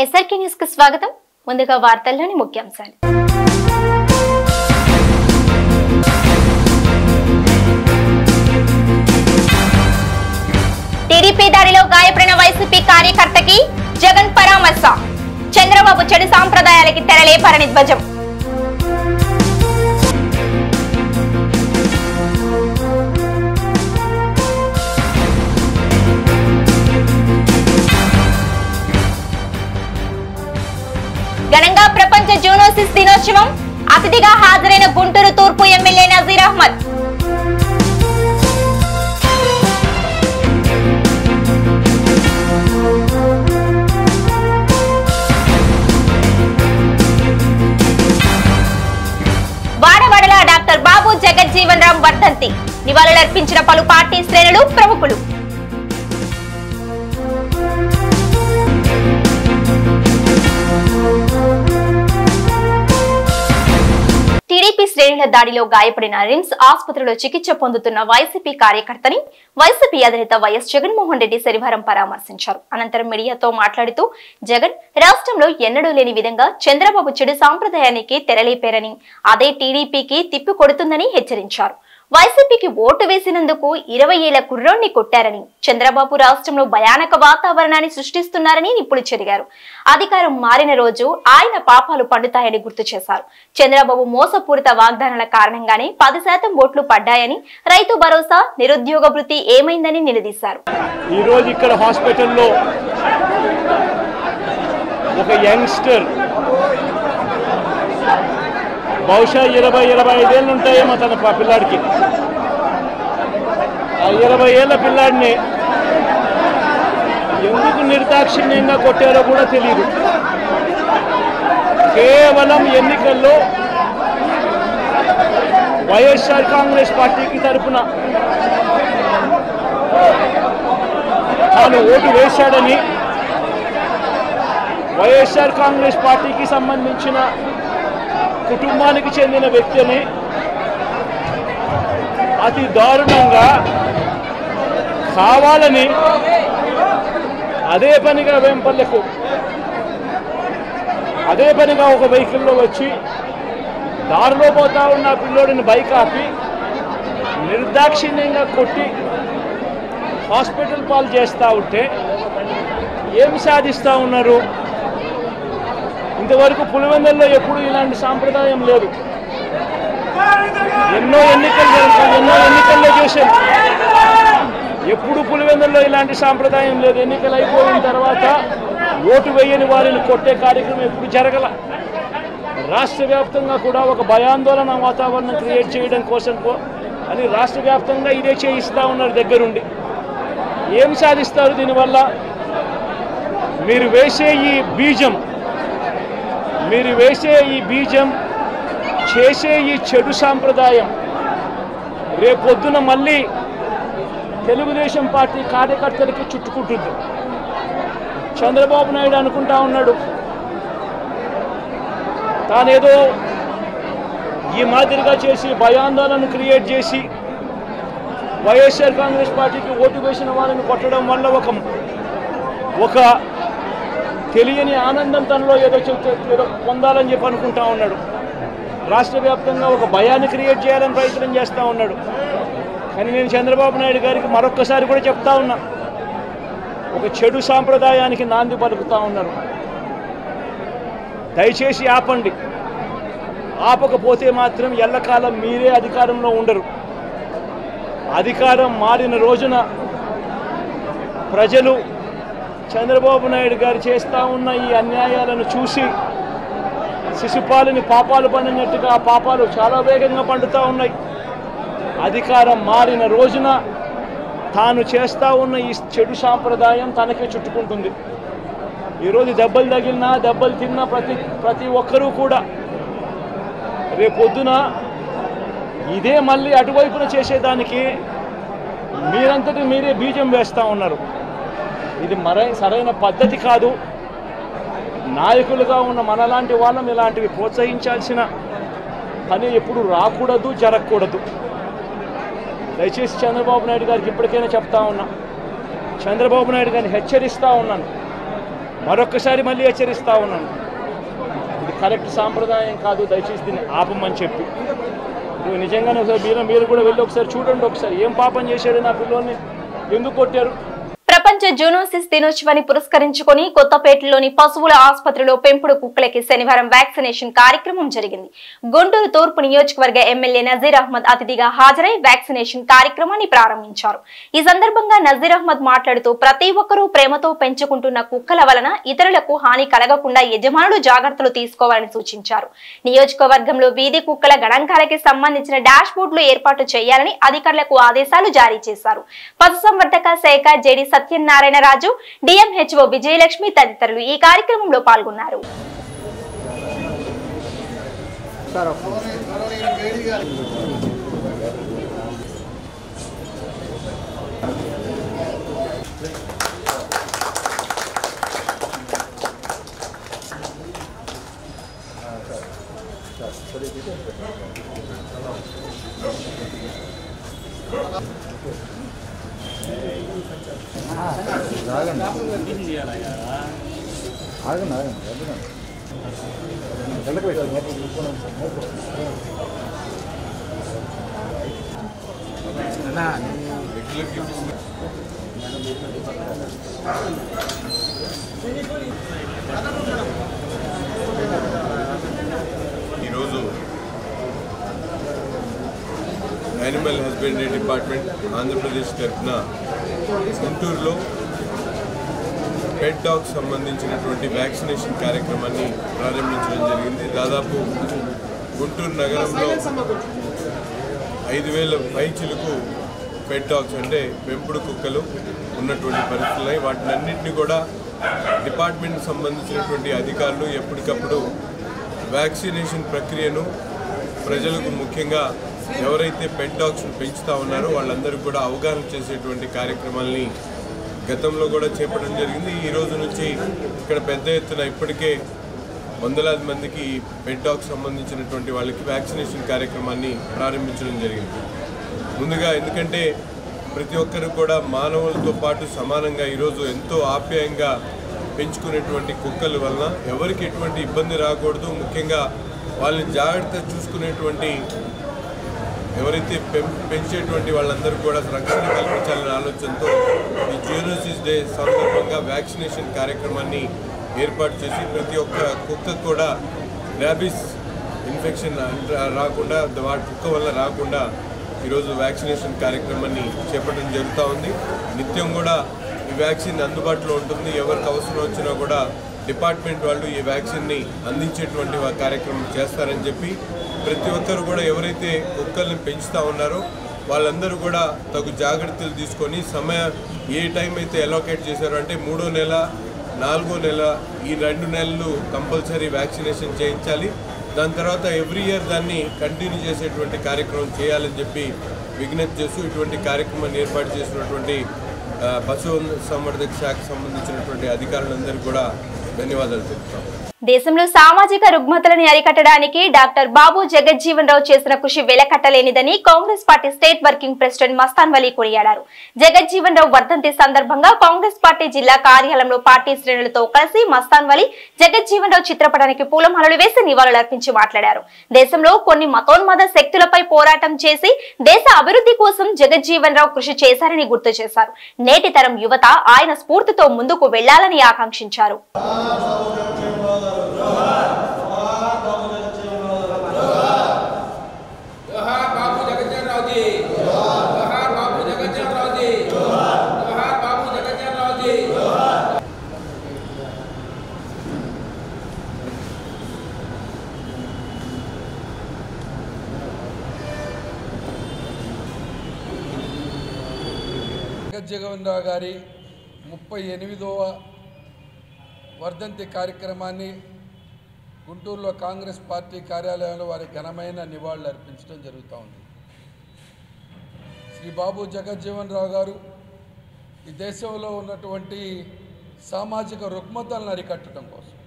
SRK news కు స్వాగతం. ముందుగా వార్తల్లోని ముఖ్యాంశాలు. టీడీపీ దాడిలో గాయపడిన వైసీపీ కార్యకర్తకి జగన్ పరామర్శ. చంద్రబాబు చెడు సాంప్రదాయాలకి తెరలేపారని ధ్వజం. ఘనంగా ప్రపంచ జూనోసిస్ దినోత్సవం. అతిథిగా హాజరైన గుంటూరు తూర్పు ఎమ్మెల్యే నజీర్ అహ్మద్. వాడవాడల డాక్టర్ బాబు జగజ్జీవన్ రామ్ వర్ధంతి. నివాళులర్పించిన పలు పార్టీ శ్రేణులు, ప్రముఖులు. టీడీపీ శ్రేణుల దాడిలో గాయపడిన రిమ్స్ ఆసుపత్రిలో చికిత్స పొందుతున్న వైసీపీ కార్యకర్తని వైసీపీ అధినేత వైఎస్ జగన్మోహన్ రెడ్డి శనివారం పరామర్శించారు. అనంతరం మీడియాతో మాట్లాడుతూ జగన్ రాష్ట్రంలో ఎన్నడూ లేని విధంగా చంద్రబాబు చెడు సాంప్రదాయానికి తెరలేపారని, అదే టీడీపీకి తిప్పి కొడుతుందని హెచ్చరించారు. వైసీపీకి ఓటు వేసినందుకు 20 ఏళ్ల కుర్రోడ్ని కొట్టారని, చంద్రబాబు రాష్ట్రంలో భయానక వాతావరణాన్ని సృష్టిస్తున్నారని నిప్పులు చెరిగారు. అధికారం మారిన రోజు ఆయన పాపాలు పండుతాయని గుర్తు చేశారు. చంద్రబాబు మోసపూరిత వాగ్దానాల కారణంగానే 10% ఓట్లు పడ్డాయని, రైతు భరోసా, నిరుద్యోగ వృత్తి ఏమైందని నిలదీశారు. ఈ రోజు ఇక్కడ హాస్పిటల్లో ఒక యంగ్స్టర్ బహుశా 20-25 ఏళ్ళు ఉంటాయేమో తన పిల్లాడికి. ఆ 20 ఏళ్ల పిల్లాడిని ఎందుకు నిర్దాక్షిణ్యంగా కొట్టారో కూడా తెలియదు. కేవలం ఎన్నికల్లో వైఎస్ఆర్ కాంగ్రెస్ పార్టీకి తరఫున తాను ఓటు వేశాడని, వైఎస్ఆర్ కాంగ్రెస్ పార్టీకి సంబంధించిన కుటుంబానికి చెందిన వ్యక్తిని అతి దారుణంగా కావాలని అదే పనిగా వేంపల్లెకు అదే పనిగా ఒక వెహికల్లో వచ్చి దారిలో పోతా ఉన్న పిల్లోడిని బైక్ ఆపి నిర్దాక్షిణ్యంగా కొట్టి హాస్పిటల్ పాలు చేస్తూ ఉంటే ఏం సాధిస్తూ ఉన్నారు? ఇంతవరకు పులివెందుల్లో ఎప్పుడు ఇలాంటి సాంప్రదాయం లేదు. ఎన్నో ఎన్నికల్లో చేశాం, ఎప్పుడు పులివెందుల్లో ఇలాంటి సాంప్రదాయం లేదు. ఎన్నికలు అయిపోయిన తర్వాత ఓటు వేయని వారిని కొట్టే కార్యక్రమం ఎప్పుడు జరగల. రాష్ట్ర వ్యాప్తంగా కూడా ఒక భయాందోళన వాతావరణం క్రియేట్ చేయడం కోసం అని రాష్ట్ర వ్యాప్తంగా ఇదే చేయిస్తూ ఉన్నారు దగ్గరుండి. ఏం సాధిస్తారు దీనివల్ల? మీరు వేసే ఈ బీజం చేసే ఈ చెడు సాంప్రదాయం రేపొద్దున మళ్ళీ తెలుగుదేశం పార్టీ కార్యకర్తలకి చుట్టుకుంటుంది. చంద్రబాబు నాయుడు అనుకుంటా ఉన్నాడు తానేదో ఈ మాదిరిగా చేసి భయాందోళన క్రియేట్ చేసి వైఎస్ఆర్ కాంగ్రెస్ పార్టీకి ఓటు వేసిన వాళ్ళని కొట్టడం వల్ల ఒక తెలియని ఆనందం తనలో ఏదో పొందాలని చెప్పి అనుకుంటా ఉన్నాడు. రాష్ట్ర వ్యాప్తంగా ఒక భయాన్ని క్రియేట్ చేయాలని ప్రయత్నం చేస్తూ ఉన్నాడు. కానీ నేను చంద్రబాబు నాయుడు గారికి మరొక్కసారి కూడా చెప్తా ఉన్నా, ఒక చెడు సాంప్రదాయానికి నాంది పలుకుతూ ఉన్నారు. దయచేసి ఆపండి. ఆపకపోతే మాత్రం ఎల్లకాలం మీరే అధికారంలో ఉండరు. అధికారం మారిన రోజున ప్రజలు చంద్రబాబు నాయుడు గారు చేస్తూ ఉన్న ఈ అన్యాయాలను చూసి శిశుపాలని పాపాలు పండినట్టుగా ఆ పాపాలు చాలా వేగంగా పండుతూ ఉన్నాయి. అధికారం మారిన రోజున తాను చేస్తూ ఉన్న ఈ చెడు సాంప్రదాయం తనకే చుట్టుకుంటుంది. ఈరోజు దెబ్బలు తగిలినా దెబ్బలు తిన్నా ప్రతి ఒక్కరూ కూడా రేపొద్దున ఇదే మళ్ళీ అటువైపున చేసేదానికి మీరంతటి మీరే బీజం వేస్తూ ఉన్నారు. ఇది సరైన పద్ధతి కాదు. నాయకులుగా ఉన్న మనలాంటి వాళ్ళం ఇలాంటివి ప్రోత్సహించాల్సిన పని ఎప్పుడు రాకూడదు, జరగకూడదు. దయచేసి చంద్రబాబు నాయుడు గారికి ఇప్పటికైనా చెప్తా ఉన్నా, చంద్రబాబు నాయుడు గారిని హెచ్చరిస్తూ ఉన్నాను, మరొక్కసారి మళ్ళీ హెచ్చరిస్తూ ఉన్నాను, ఇది కరెక్ట్ సాంప్రదాయం కాదు, దయచేసి దీన్ని ఆపమని చెప్పి. నిజంగానే ఒకసారి మీరు కూడా వెళ్ళి ఒకసారి చూడండి, ఒకసారి ఏం పాపం చేశాడు నా పిల్లోని, ఎందుకు కొట్టారు. ప్రపంచ జూనోసిస్ దినోత్సవాన్ని పురస్కరించుకొని కొత్తపేటలోని పశువుల ఆసుపత్రిలో పెంపుడు కుక్కలకి శనివారం వ్యాక్సినేషన్ కార్యక్రమం జరిగింది. గుంటూరు తూర్పు నియోజకవర్గ ఎమ్మెల్యే నజీర్ అహ్మద్ అతిథిగా హాజరై వ్యాక్సినేషన్ కార్యక్రమాన్ని ప్రారంభించారు. ఈ సందర్భంగా నజీర్ అహ్మద్ మాట్లాడుతూ ప్రతి ఒక్కరూ ప్రేమతో పెంచుకుంటున్న కుక్కల వలన ఇతరులకు హాని కలగకుండా యజమానులు జాగ్రత్తలు తీసుకోవాలని సూచించారు. నియోజకవర్గంలో వీధి కుక్కల గణాంకాలకి సంబంధించిన డాష్ బోర్డులు ఏర్పాటు చేయాలని అధికారులకు ఆదేశాలు జారీ చేశారు. పశుసంవర్ధక శాఖ జేడీ సత్యనారాయణ రాజు, డిఎంహెచ్ఓ విజయలక్ష్మి తదితరులు ఈ కార్యక్రమంలో పాల్గొన్నారు. ఈరోజు యానిమల్ హస్బెండరీ డిపార్ట్మెంట్ ఆంధ్రప్రదేశ్ తరఫున గుంటూరులో పెట్ డాగ్ సంబంధించినటువంటి వ్యాక్సినేషన్ కార్యక్రమాన్ని ప్రారంభించడం జరిగింది. దాదాపు గుంటూరు నగరంలో 5,000 పైచిలకు పెట్ డాగ్స్ అంటే పెంపుడు కుక్కలు ఉన్నటువంటి పరిస్థితులు. వాటినన్నింటినీ కూడా డిపార్ట్మెంట్కి సంబంధించినటువంటి అధికారులు ఎప్పటికప్పుడు వ్యాక్సినేషన్ ప్రక్రియను ప్రజలకు, ముఖ్యంగా ఎవరైతే పెట్ డాగ్స్ పెంచుతూ ఉన్నారో వాళ్ళందరూ కూడా అవగాహన చేసేటువంటి కార్యక్రమాలని గతంలో కూడా చేపట్టడం జరిగింది. ఈ రోజు నుంచి ఇక్కడ పెద్ద ఎత్తున ఇప్పటికే వందలాది మందికి పెట్ డాగ్స్ సంబంధించినటువంటి వాళ్ళకి వ్యాక్సినేషన్ కార్యక్రమాన్ని ప్రారంభించడం జరిగింది. ముందుగా ఎందుకంటే ప్రతి ఒక్కరు కూడా మానవులతో పాటు సమానంగా ఈరోజు ఎంతో ఆప్యాయంగా పెంచుకునేటువంటి కుక్కల వలన ఎవరికి ఎటువంటి ఇబ్బంది రాకూడదు, ముఖ్యంగా వాళ్ళని జాగ్రత్త చూసుకునేటువంటి ఎవరైతే పెంచేటువంటి వాళ్ళందరూ కూడా రక్షణ కల్పించాలనే ఆలోచనతో ఈ జూనోసిస్ డే సందర్భంగా వ్యాక్సినేషన్ కార్యక్రమాన్ని ఏర్పాటు చేసి ప్రతి ఒక్క కుక్క కూడా ర్యాబీస్ ఇన్ఫెక్షన్ రాకుండా, వాటి కుక్క వల్ల రాకుండా ఈరోజు వ్యాక్సినేషన్ కార్యక్రమాన్ని చేపట్టడం జరుగుతూ ఉంది. నిత్యం కూడా ఈ వ్యాక్సిన్ అందుబాటులో ఉంటుంది. ఎవరికి అవసరం వచ్చినా కూడా డిపార్ట్మెంట్ వాళ్ళు ఈ వ్యాక్సిన్ని అందించేటువంటి కార్యక్రమం చేస్తారని చెప్పి ప్రతి ఒక్కరు కూడా ఎవరైతే కుక్కల్ని పెంచుతూ ఉన్నారో వాళ్ళందరూ కూడా తగు జాగ్రత్తలు తీసుకొని ఏ టైం అయితే అలోకేట్ చేశారో అంటే 3వ నెల 4వ నెల ఈ 2 నెలలు కంపల్సరీ వ్యాక్సినేషన్ చేయించాలి. దాని తర్వాత ఎవ్రీ ఇయర్ దాన్ని కంటిన్యూ చేసేటువంటి కార్యక్రమం చేయాలని చెప్పి విజ్ఞప్తి చేస్తూ ఇటువంటి కార్యక్రమాన్ని ఏర్పాటు చేసినటువంటి పశు సంవర్ధక శాఖకు సంబంధించినటువంటి అధికారులందరికీ కూడా ధన్యవాదాలు తెలుపుతాం. దేశంలో సామాజిక రుగ్మతలను అరికట్టడానికి డాక్టర్ బాబు జగజ్జీవన్ రావు చేసిన కృషి వెలకట్టలేనిదని Congress party state working president Mastan Vali కొనియాడారు. జగజ్జీవన్ రావు వర్ధంతి సందర్భంగా కాంగ్రెస్ పార్టీ జిల్లా కార్యాలయంలో పార్టీ శ్రేణులతో కలిసి మస్తాన్ వలీ జగజ్జీవన్ రావు చిత్రపటానికి పూలమాలలు వేసి నివాళులర్పించి మాట్లాడారు. దేశంలో కొన్ని మతోన్మాద శక్తులపై పోరాటం చేసి దేశ అభివృద్ధి కోసం జగజ్జీవన్ రావు కృషి చేశారని గుర్తు చేశారు. నేటి తరం యువత ఆయన స్ఫూర్తితో ముందుకు వెళ్లాలని ఆకాంక్షించారు. జగజ్జీవన్ రావు గారి 38వ వర్ధంతి కార్యక్రమాన్ని గుంటూరులో కాంగ్రెస్ పార్టీ కార్యాలయంలో వారి ఘనమైన నివాళులు అర్పించడం జరుగుతూ ఉంది. శ్రీ బాబు జగజ్జీవన్ రావు గారు ఈ దేశంలో ఉన్నటువంటి సామాజిక రుగ్మతలను అరికట్టడం కోసం,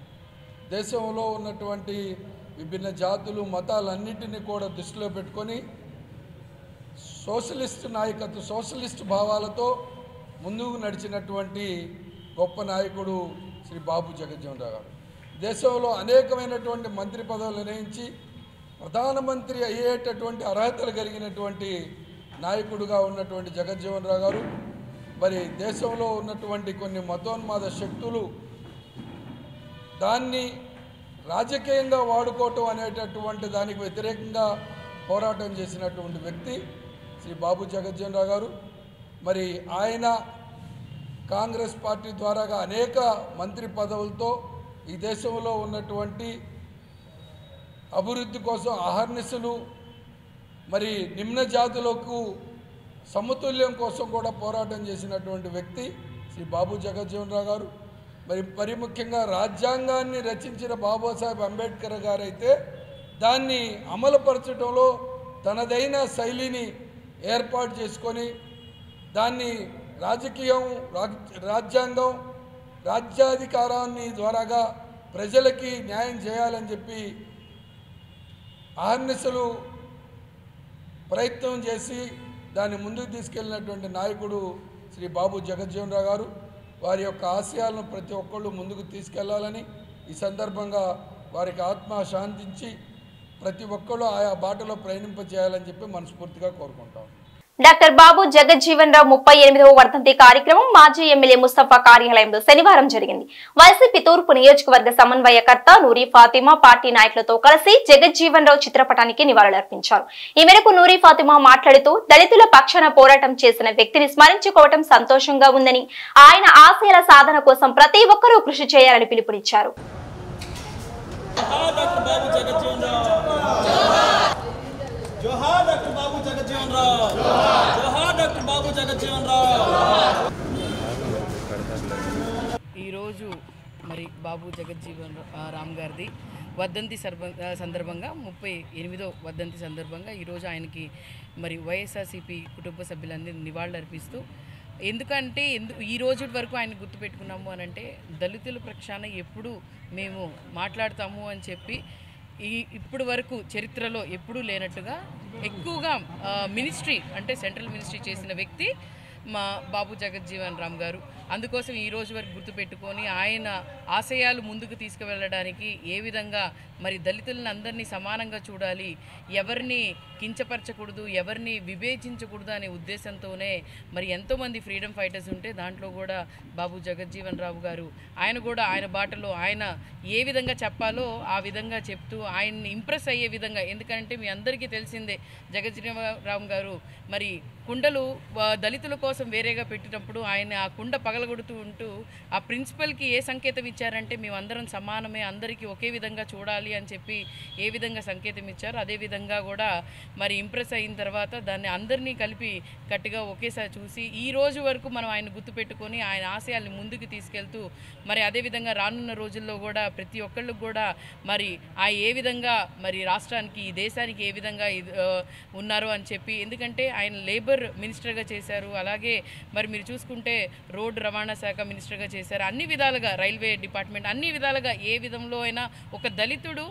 దేశంలో ఉన్నటువంటి విభిన్న జాతులు మతాలన్నింటినీ కూడా దృష్టిలో పెట్టుకొని సోషలిస్ట్ నాయకత్వం, సోషలిస్ట్ భావాలతో ముందుకు నడిచినటువంటి గొప్ప నాయకుడు శ్రీ బాబు జగజ్జీవన్ రావు గారు. దేశంలో అనేకమైనటువంటి మంత్రి పదవులు నిర్ణయించి ప్రధానమంత్రి అయ్యేటటువంటి అర్హతలు కలిగినటువంటి నాయకుడుగా ఉన్నటువంటి జగజ్జీవన్ రావు గారు మరి దేశంలో ఉన్నటువంటి కొన్ని మతోన్మాద శక్తులు దాన్ని రాజకీయంగా వాడుకోవటం అనేటటువంటి దానికి వ్యతిరేకంగా పోరాటం చేసినటువంటి వ్యక్తి శ్రీ బాబు జగజ్జీవన్ రావు గారు. మరి ఆయన కాంగ్రెస్ పార్టీ ద్వారాగా అనేక మంత్రి పదవులతో ఈ దేశంలో ఉన్నటువంటి అభివృద్ధి కోసం అహర్నిశలు మరి నిమ్న జాతులకు సమతుల్యం కోసం కూడా పోరాటం చేసినటువంటి వ్యక్తి శ్రీ బాబు జగజ్జీవన్ రావు గారు. మరి ముఖ్యంగా రాజ్యాంగాన్ని రచించిన బాబాసాహెబ్ అంబేద్కర్ గారైతే దాన్ని అమలుపరచడంలో తనదైన శైలిని ఏర్పాటు చేసుకొని దాన్ని రాజ్యాంగం రాజ్యాధికారాన్ని ద్వారాగా ప్రజలకి న్యాయం చేయాలని చెప్పి అహర్నిశలు ప్రయత్నం చేసి దాన్ని ముందుకు తీసుకెళ్ళినటువంటి నాయకుడు శ్రీ బాబు జగజ్జీవన్ రావు గారు. వారి యొక్క ఆశయాలను ప్రతి ఒక్కళ్ళు ముందుకు తీసుకెళ్లాలని ఈ సందర్భంగా వారికి ఆత్మ శాంతించి ప్రతి ఒక్కళ్ళు ఆయా బాటలో ప్రయాణింపజేయాలని చెప్పి మనస్ఫూర్తిగా కోరుకుంటాం. డాక్టర్ బాబు జగజ్జీవన్ రావు 38వ వర్ధంతి కార్యక్రమం మాజీ ఎమ్మెల్యే ముస్తఫా కార్యాలయంలో శనివారం జరిగింది. వైసీపీ తూర్పు నియోజకవర్గ సమన్వయకర్త నూరి ఫాతిమా పార్టీ నాయకులతో కలిసి జగజ్జీవన్ రావు చిత్రపటానికి నివాళులర్పించారు. ఈ మేరకు నూరి ఫాతిమా మాట్లాడుతూ దళితుల పక్షాన పోరాటం చేసిన వ్యక్తిని స్మరించుకోవడం సంతోషంగా ఉందని, ఆయన ఆశయాల సాధన కోసం ప్రతి ఒక్కరూ కృషి చేయాలని పిలుపునిచ్చారు. जोहार डॉक्टर बाबू जगज्जीवन राव, जोहार डॉक्टर बाबू जगज्जीवन राव. ఈరోజు మరి బాబు జగజ్జీవన్ రామ్ గారిది వర్ధంతి సందర్భంగా 38వ వర్ధంతి సందర్భంగా ఈరోజు ఆయనకి మరి వైఎస్ఆర్సీపీ కుటుంబ సభ్యులందరినీ నివాళులర్పిస్తూ, ఎందుకంటే ఈ రోజు వరకు ఆయన గుర్తుపెట్టుకున్నాము అని అంటే దళితుల పక్షాన ఎప్పుడు మేము మాట్లాడతాము అని చెప్పి ఇప్పుడు వరకు చరిత్రలో ఎప్పుడూ లేనట్టుగా ఎక్కువగా మినిస్ట్రీ అంటే సెంట్రల్ మినిస్ట్రీ చేసిన వ్యక్తి మా బాబు జగజ్జీవన్ రామ్ గారు. అందుకోసం ఈ రోజు వరకు గుర్తుపెట్టుకొని ఆయన ఆశయాలు ముందుకు తీసుకువెళ్ళడానికి ఏ విధంగా మరి దళితులను అందరినీ సమానంగా చూడాలి, ఎవరిని కించపరచకూడదు, ఎవరిని విభేజించకూడదు అనే ఉద్దేశంతోనే మరి ఎంతోమంది ఫ్రీడమ్ ఫైటర్స్ ఉంటే దాంట్లో కూడా బాబు జగజ్జీవన్ రావు గారు ఆయన కూడా ఆయన బాటలో ఆయన ఏ విధంగా చెప్పాలో ఆ విధంగా చెప్తూ ఆయన్ని ఇంప్రెస్ అయ్యే విధంగా, ఎందుకంటే మీ అందరికీ తెలిసిందే జగజ్జీవన్ రావు గారు మరి కుండలు దళితుల కోసం వేరేగా పెట్టినప్పుడు ఆయన ఆ కుండ పగలగొడుతూ ఉంటూ ఆ ప్రిన్సిపల్కి ఏ సంకేతం ఇచ్చారంటే మేమందరం సమానమే, అందరికీ ఒకే విధంగా చూడాలి అని చెప్పి ఏ విధంగా సంకేతం ఇచ్చారో అదే విధంగా కూడా మరి ఇంప్రెస్ అయిన తర్వాత దాన్ని అందరినీ కలిపి గట్టిగా ఒకేసారి చూసి ఈ రోజు వరకు మనం ఆయన గుర్తుపెట్టుకొని ఆయన ఆశయాల్ని ముందుకు తీసుకెళ్తూ మరి అదేవిధంగా రానున్న రోజుల్లో కూడా ప్రతి ఒక్కళ్ళకు కూడా మరి ఆ ఏ విధంగా మరి రాష్ట్రానికి ఈ దేశానికి ఏ విధంగా ఉన్నారో అని చెప్పి, ఎందుకంటే ఆయన లేబర్ మినిస్టర్గా చేశారు, అలాగే మరి మీరు చూసుకుంటే రోడ్డు రవాణా శాఖ మినిస్టర్గా చేశారు, అన్ని విధాలుగా రైల్వే డిపార్ట్మెంట్ అన్ని విధాలుగా ఏ విధంలో అయినా ఒక దళితుడు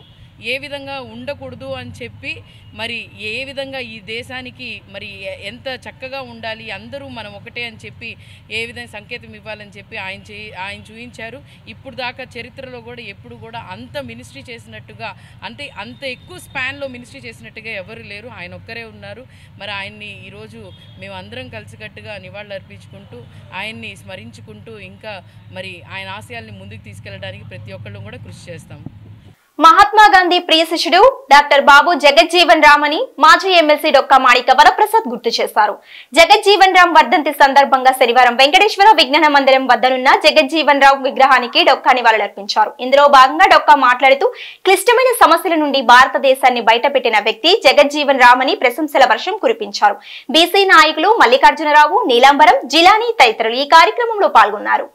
ఏ విధంగా ఉండకూడదు అని చెప్పి మరి ఏ విధంగా ఈ దేశానికి మరి ఎంత చక్కగా ఉండాలి, అందరూ మనం ఒకటే అని చెప్పి ఏ విధంగా సంకేతం ఇవ్వాలని చెప్పి ఆయన చూపించారు. ఇప్పుడు దాకా చరిత్రలో కూడా ఎప్పుడు కూడా అంత మినిస్ట్రీ చేసినట్టుగా అంత ఎక్కువ స్పాన్లో మినిస్ట్రీ చేసినట్టుగా ఎవరు లేరు, ఆయన ఒక్కరే ఉన్నారు. మరి ఆయన్ని ఈరోజు మేము అందరం కలిసికట్టుగా నివాళులు అర్పించుకుంటూ ఆయన్ని స్మరించుకుంటూ ఇంకా మరి ఆయన ఆశయాల్ని ముందుకు తీసుకెళ్ళడానికి ప్రతి ఒక్కళ్ళు కూడా కృషి చేస్తాం. మహాత్మా గాంధీ ప్రియ శిష్యుడు డాక్టర్ బాబు జగజ్జీవన్ రామ్ అని మాజీ ఎమ్మెల్సీ డొక్కా మాణిక వరప్రసాద్ గుర్తు చేశారు. జగజ్జీవన్ రామ్ వర్ధంతి సందర్భంగా శనివారం వెంకటేశ్వర విజ్ఞాన మందిరం వద్దనున్న జగజ్జీవన్ రామ్ విగ్రహానికి డొక్కా నివాళులర్పించారు. ఇందులో భాగంగా డొక్కా మాట్లాడుతూ క్లిష్టమైన సమస్యల నుండి భారతదేశాన్ని బయటపెట్టిన వ్యక్తి జగజ్జీవన్ రామ్ అని ప్రశంసల వర్షం కురిపించారు. బీసీ నాయకులు మల్లికార్జునరావు, నీలాంబరం, జిలానీ తదితరులు ఈ కార్యక్రమంలో పాల్గొన్నారు.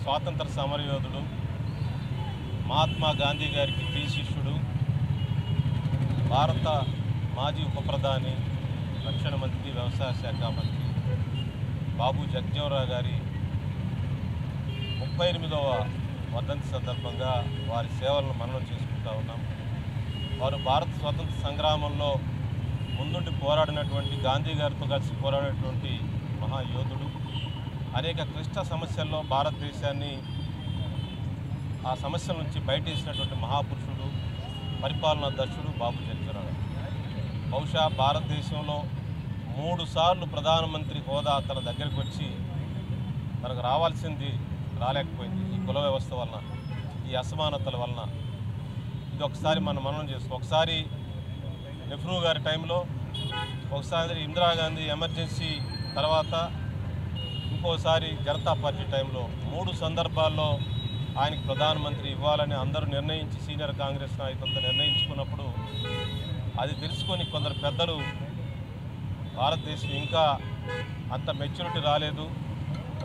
స్వాతంత్ర సమరయోధుడు, మహాత్మా గాంధీ గారికి ప్రియ శిష్యుడు, భారత మాజీ ఉప ప్రధాని, రక్షణ మంత్రి, వ్యవసాయ శాఖ మంత్రి బాబు జగజ్జీవన్ రావు గారి 38వ వర్ధంతి సందర్భంగా వారి సేవలను మననం చేసుకుంటూ ఉన్నాం. వారు భారత స్వాతంత్ర సంగ్రామంలో ముందుండి పోరాడినటువంటి గాంధీ గారితో కలిసి పోరాడినటువంటి మహాయోధుడు. అనేక క్లిష్ట సమస్యల్లో భారతదేశాన్ని ఆ సమస్యల నుంచి బయటేసినటువంటి మహాపురుషుడు, పరిపాలనా దక్షుడు బాబు జగజ్జీవన్ రామ్. బహుశా భారతదేశంలో 3 సార్లు ప్రధానమంత్రి హోదా తన దగ్గరికి వచ్చి తనకు రావాల్సింది రాలేకపోయింది. ఈ కుల వ్యవస్థ వలన, ఈ అసమానతల వలన. ఇది ఒకసారి మనం మననం చేసుకో. ఒకసారి నెహ్రూ గారి టైంలో, ఒకసారి ఇందిరాగాంధీ ఎమర్జెన్సీ తర్వాత, ఇంకోసారి జనతా పార్టీ టైంలో 3 సందర్భాల్లో ఆయనకు ప్రధానమంత్రి ఇవ్వాలని అందరూ నిర్ణయించి, సీనియర్ కాంగ్రెస్ నాయకులతో నిర్ణయించుకున్నప్పుడు అది తెలుసుకొని కొందరు పెద్దలు భారతదేశం ఇంకా అంత మెచ్యూరిటీ రాలేదు,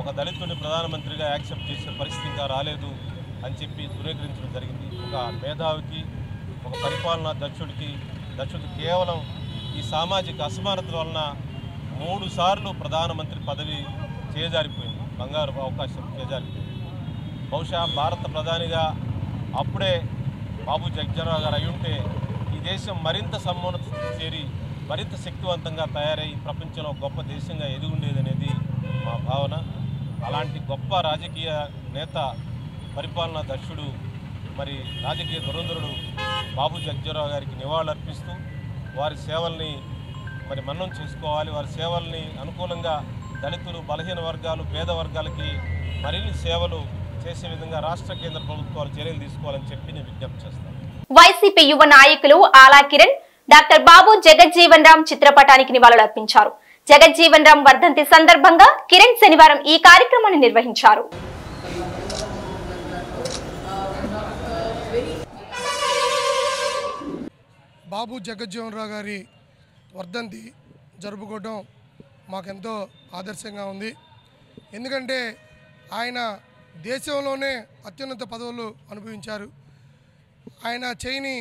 ఒక దళితుడిని ప్రధానమంత్రిగా యాక్సెప్ట్ చేసే పరిస్థితి ఇంకా రాలేదు అని చెప్పి ధృవీకరించడం జరిగింది. ఒక మేధావికి, ఒక పరిపాలనా దక్షుడికి కేవలం ఈ సామాజిక అసమానతల వలన 3 సార్లు ప్రధానమంత్రి పదవి చేజారిపోయింది, బంగారు అవకాశం చేజారిపోయింది. బహుశా భారత ప్రధానిగా అప్పుడే బాబు జగజ్జీవన్ రామ్ గారు అయ్యుంటే ఈ దేశం మరింత సమ్మోన్నత చేరి మరింత శక్తివంతంగా తయారై ప్రపంచంలో గొప్ప దేశంగా ఎదుగుండేదనేది మా భావన. అలాంటి గొప్ప రాజకీయ నేత, పరిపాలనా దక్షుడు, మరి రాజకీయ దురంధరుడు బాబు జగజ్జీవన్ రామ్ గారికి నివాళులర్పిస్తూ వారి సేవల్ని మరి మన్నం చేసుకోవాలి. వారి సేవల్ని అనుకూలంగా దళితులు, బలహీన వర్గాలు, పేద వర్గాలకి మరిన్ని సేవలు చేసే విధంగా రాష్ట్ర కేంద్ర ప్రభుత్వాలు చర్యలు తీసుకోవాలని చెప్పి నేను విజ్ఞప్తి చేస్తాను. వైసీపీ యువ నాయకులు ఆలా కిరణ్ డాక్టర్ బాబు జగజ్జీవన్ రామ్ చిత్రపటానికి నివాళులర్పించారు. జగజ్జీవన్ రామ్ వర్ధంతి సందర్భంగా కిరణ్ శనివారం ఈ కార్యక్రమాన్ని నిర్వహించారు. బాబు జగజ్జీవన్ రామ్ గారి వర్ధంతి జరుపుకోవడం మాకెంతో ఆదర్శంగా ఉంది. ఎందుకంటే ఆయన దేశంలోనే అత్యున్నత పదవులు అనుభవించారు. ఆయన చేయని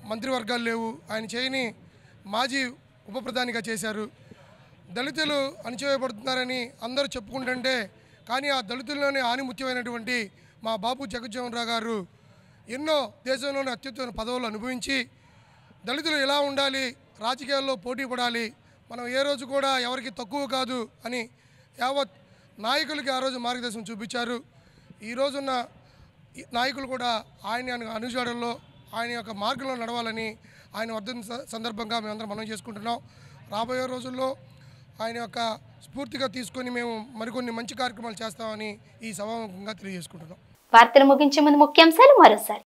మంత్రివర్గాలు లేవు, ఆయన చేయని మాజీ ఉప ప్రధానిగా చేశారు. దళితులు అణచివేయబడుతున్నారని అందరూ చెప్పుకుంటుంటే, కానీ ఆ దళితుల్లోనే ఆనిముత్యమైనటువంటి మా బాబు జగజ్జీవన్ రామ్ గారు ఎన్నో దేశంలోనే అత్యున్నత పదవులు అనుభవించి దళితులు ఎలా ఉండాలి, రాజకీయాల్లో పోటీ పడాలి, మనం ఏ రోజు కూడా ఎవరికి తక్కువ కాదు అని యావత్ నాయకులకి ఆ రోజు మార్గదర్శనం చూపించారు. ఈ రోజున్న నాయకులు కూడా ఆయన అనుసరణలో, ఆయన యొక్క మార్గంలో నడవాలని ఆయన వర్ధంతి సందర్భంగా మేమందరం మనం చేసుకుంటున్నాం. రాబోయే రోజుల్లో ఆయన యొక్క స్ఫూర్తిగా తీసుకొని మేము మరికొన్ని మంచి కార్యక్రమాలు చేస్తామని ఈ సభాముఖంగా తెలియజేసుకుంటున్నాం. వార్తలు ముగించే ముందు ముఖ్యాంశాలు మరోసారి.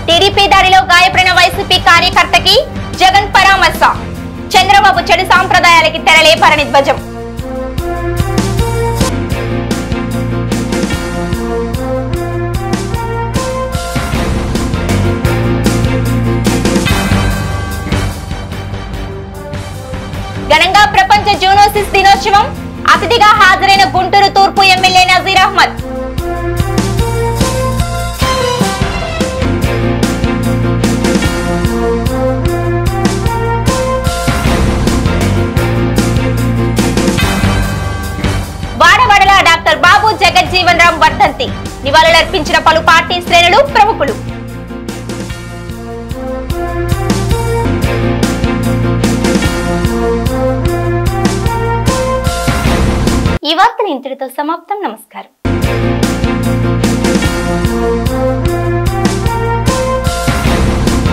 టీడీపీ దాడిలో గాయపడిన వైసీపీ కార్యకర్తకి జగన్ పరామర్శ. చంద్రబాబు చెడు సాంప్రదాయాలకి తెరలేపారని ధ్వజం. ఘనంగా ప్రపంచ జూనోసిస్ దినోత్సవం. అతిథిగా హాజరైన గుంటూరు తూర్పు ఎమ్మెల్యే నజీర్ అహ్మద్. వాడవాడల డాక్టర్ బాబు జగజ్జీవన్ రామ్ వర్ధంతి. నివాళులర్పించిన పలు పార్టీ శ్రేణులు, ప్రముఖులు. ఈ వార్తలు ఇంతటితో సమాప్తం. నమస్కారం.